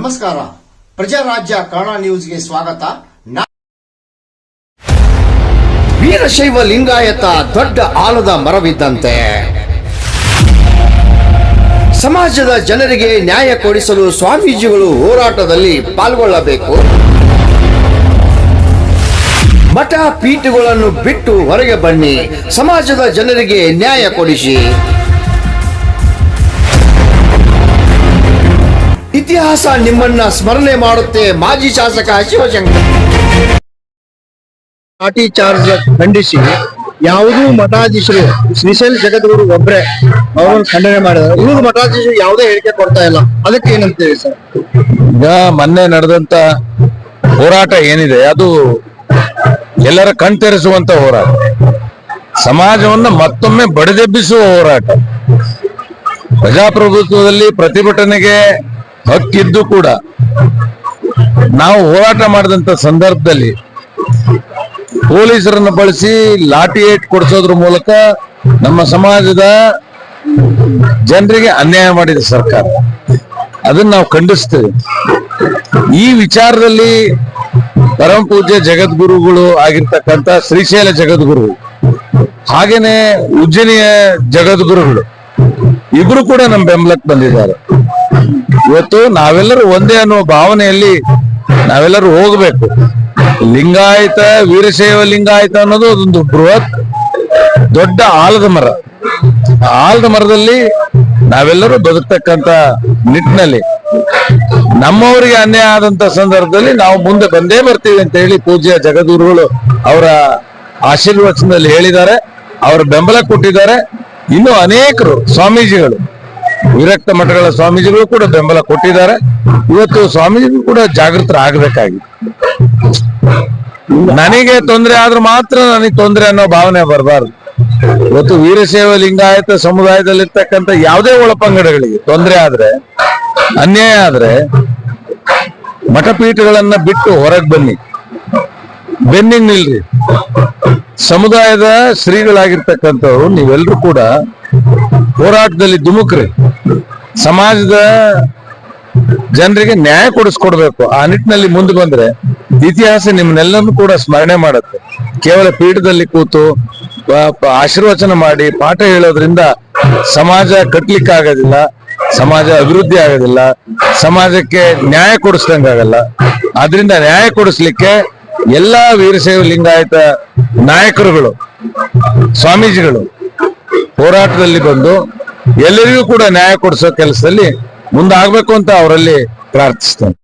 ನಮಸ್ಕಾರ. ಪ್ರಜಾರಾಜ್ಯ ಕನ್ನಡ ನ್ಯೂಸ್ಗೆ ಸ್ವಾಗತ. ವೀರಶೈವ ಲಿಂಗಾಯತ ದೊಡ್ಡ ಆಲದ ಮರವಿದ್ದಂತೆ. ಸಮಾಜದ ಜನರಿಗೆ ನ್ಯಾಯ ಕೊಡಿಸಲು ಸ್ವಾಮೀಜಿಗಳು ಹೋರಾಟದಲ್ಲಿ ಪಾಲ್ಗೊಳ್ಳಬೇಕು. ಮಠ ಪೀಠಗಳನ್ನು ಬಿಟ್ಟು ಹೊರಗೆ ಬನ್ನಿ, ಸಮಾಜದ ಜನರಿಗೆ ನ್ಯಾಯ ಕೊಡಿಸಿ. ಇತಿಹಾಸ ನಿಮ್ಮನ್ನ ಸ್ಮರಣೆ ಮಾಡುತ್ತೆ. ಮಾಜಿ ಶಾಸಕ ಶಿವಶಂಕರ್. ಲಾಠಿ ಚಾರ್ಜ್ ಖಂಡಿಸಿ ಯಾವುದೂ ಮಠಾಧೀಶರು ಶ್ರೀಶೈಲ ಜಗದ್ಗುರು ಒಬ್ರೆ ಅವರನ್ನು ಖಂಡನೆ ಮಾಡಿದ್ದಾರೆ. ಉಳಿದ ಮಠಾಧೀಶರು ಯಾವುದೇ ಹೇಳಿಕೆ ಕೊಡ್ತಾ ಇಲ್ಲ. ಅದಕ್ಕೆ ಏನಂತೀವಿ ಸರ್? ಈಗ ಮೊನ್ನೆ ನಡೆದಂತ ಹೋರಾಟ ಏನಿದೆ ಅದು ಎಲ್ಲರ ಕಣ್ತೆರೆಸುವಂತ ಹೋರಾಟ, ಸಮಾಜವನ್ನ ಮತ್ತೊಮ್ಮೆ ಬಡಿದೆಬ್ಬಿಸುವ ಹೋರಾಟ. ಪ್ರಜಾಪ್ರಭುತ್ವದಲ್ಲಿ ಪ್ರತಿಭಟನೆಗೆ ಹಕ್ಕಿದ್ದು ಕೂಡ ನಾವು ಹೋರಾಟ ಮಾಡಿದಂತ ಸಂದರ್ಭದಲ್ಲಿ ಪೊಲೀಸರನ್ನು ಬಳಸಿ ಲಾಠಿ ಏಟ್ ಕೊಡಿಸೋದ್ರ ಮೂಲಕ ನಮ್ಮ ಸಮಾಜದ ಜನರಿಗೆ ಅನ್ಯಾಯ ಮಾಡಿದ ಸರ್ಕಾರ, ಅದನ್ನ ನಾವು ಖಂಡಿಸ್ತೇವೆ. ಈ ವಿಚಾರದಲ್ಲಿ ಪರಮ ಪೂಜ್ಯ ಜಗದ್ಗುರುಗಳು ಆಗಿರ್ತಕ್ಕಂಥ ಶ್ರೀಶೈಲ ಜಗದ್ಗುರು ಹಾಗೇನೆ ಉಜ್ಜಯಿನಿಯ ಜಗದ್ಗುರುಗಳು ಇಬ್ರು ಕೂಡ ನಮ್ಮ ಬೆಂಬಲಕ್ಕೆ ಬಂದಿದ್ದಾರೆ. ಇವತ್ತು ನಾವೆಲ್ಲರೂ ಒಂದೇ ಅನ್ನುವ ಭಾವನೆಯಲ್ಲಿ ನಾವೆಲ್ಲರೂ ಹೋಗ್ಬೇಕು. ಲಿಂಗಾಯತ, ವೀರಶೈವ ಲಿಂಗಾಯತ ಅನ್ನೋದು ಅದೊಂದು ಬೃಹತ್ ದೊಡ್ಡ ಆಲದ ಮರ. ಆಲದ ಮರದಲ್ಲಿ ನಾವೆಲ್ಲರೂ ಬದುಕ್ತಕ್ಕಂತ ನಿಟ್ಟಿನಲ್ಲಿ ನಮ್ಮವರಿಗೆ ಅನ್ಯಾಯ ಆದಂತ ಸಂದರ್ಭದಲ್ಲಿ ನಾವು ಮುಂದೆ ಬಂದೇ ಬರ್ತೀವಿ ಅಂತ ಹೇಳಿ ಪೂಜ್ಯ ಜಗದ್ಗುರುಗಳು ಅವರ ಆಶೀರ್ವಚನದಲ್ಲಿ ಹೇಳಿದ್ದಾರೆ, ಅವರ ಬೆಂಬಲ ಕೊಟ್ಟಿದ್ದಾರೆ. ಇನ್ನು ಅನೇಕರು ಸ್ವಾಮೀಜಿಗಳು, ವಿರಕ್ತ ಮಠಗಳ ಸ್ವಾಮೀಜಿಗಳು ಕೂಡ ಬೆಂಬಲ ಕೊಟ್ಟಿದ್ದಾರೆ. ಇವತ್ತು ಸ್ವಾಮೀಜಿಗಳು ಕೂಡ ಜಾಗೃತರಾಗಬೇಕಾಗಿದೆ. ನನಗೆ ತೊಂದರೆ ಆದ್ರೂ ಮಾತ್ರ ನನಗೆ ತೊಂದರೆ ಅನ್ನೋ ಭಾವನೆ ಬರಬಾರ್ದು. ಇವತ್ತು ವೀರಶೈವ ಲಿಂಗಾಯತ ಸಮುದಾಯದಲ್ಲಿರ್ತಕ್ಕಂಥ ಯಾವುದೇ ಒಳಪಂಗಡಗಳಿಗೆ ತೊಂದರೆ ಆದ್ರೆ, ಅನ್ಯಾಯ ಆದ್ರೆ ಮಠಪೀಠಗಳನ್ನ ಬಿಟ್ಟು ಹೊರಗೆ ಬನ್ನಿ, ಬೆನ್ನಿಗೆ ನಿಲ್ರಿ. ಸಮುದಾಯದ ಶ್ರೀಗಳಾಗಿರ್ತಕ್ಕಂಥವ್ರು ನೀವೆಲ್ಲರೂ ಕೂಡ ಹೋರಾಟದಲ್ಲಿ ಧುಮುಕ್ರಿ. ಸಮಾಜದ ಜನರಿಗೆ ನ್ಯಾಯ ಕೊಡಿಸ್ಕೊಡ್ಬೇಕು. ಆ ನಿಟ್ಟಿನಲ್ಲಿ ಮುಂದೆ ಬಂದ್ರೆ ಇತಿಹಾಸ ನಿಮ್ಮನ್ನೆಲ್ಲರೂ ಕೂಡ ಸ್ಮರಣೆ ಮಾಡುತ್ತೆ. ಕೇವಲ ಪೀಠದಲ್ಲಿ ಕೂತು ಆಶೀರ್ವಚನ ಮಾಡಿ ಪಾಠ ಹೇಳೋದ್ರಿಂದ ಸಮಾಜ ಕಟ್ಲಿಕ್ಕಾಗೋದಿಲ್ಲ, ಸಮಾಜ ಅಭಿವೃದ್ಧಿ ಆಗೋದಿಲ್ಲ, ಸಮಾಜಕ್ಕೆ ನ್ಯಾಯ ಕೊಡಿಸ್ದಂಗಾಗಲ್ಲ. ಆದ್ರಿಂದ ನ್ಯಾಯ ಕೊಡಿಸ್ಲಿಕ್ಕೆ ಎಲ್ಲಾ ವೀರಶೈವ ಲಿಂಗಾಯತ ನಾಯಕರುಗಳು, ಸ್ವಾಮೀಜಿಗಳು ಹೋರಾಟದಲ್ಲಿ ಬಂದು ಎಲ್ಲರಿಗೂ ಕೂಡ ನ್ಯಾಯ ಕೊಡಿಸೋ ಕೆಲಸದಲ್ಲಿ ಮುಂದಾಗಬೇಕು ಅಂತ ಅವರಲ್ಲಿ ಪ್ರಾರ್ಥಿಸ್ತೇನೆ.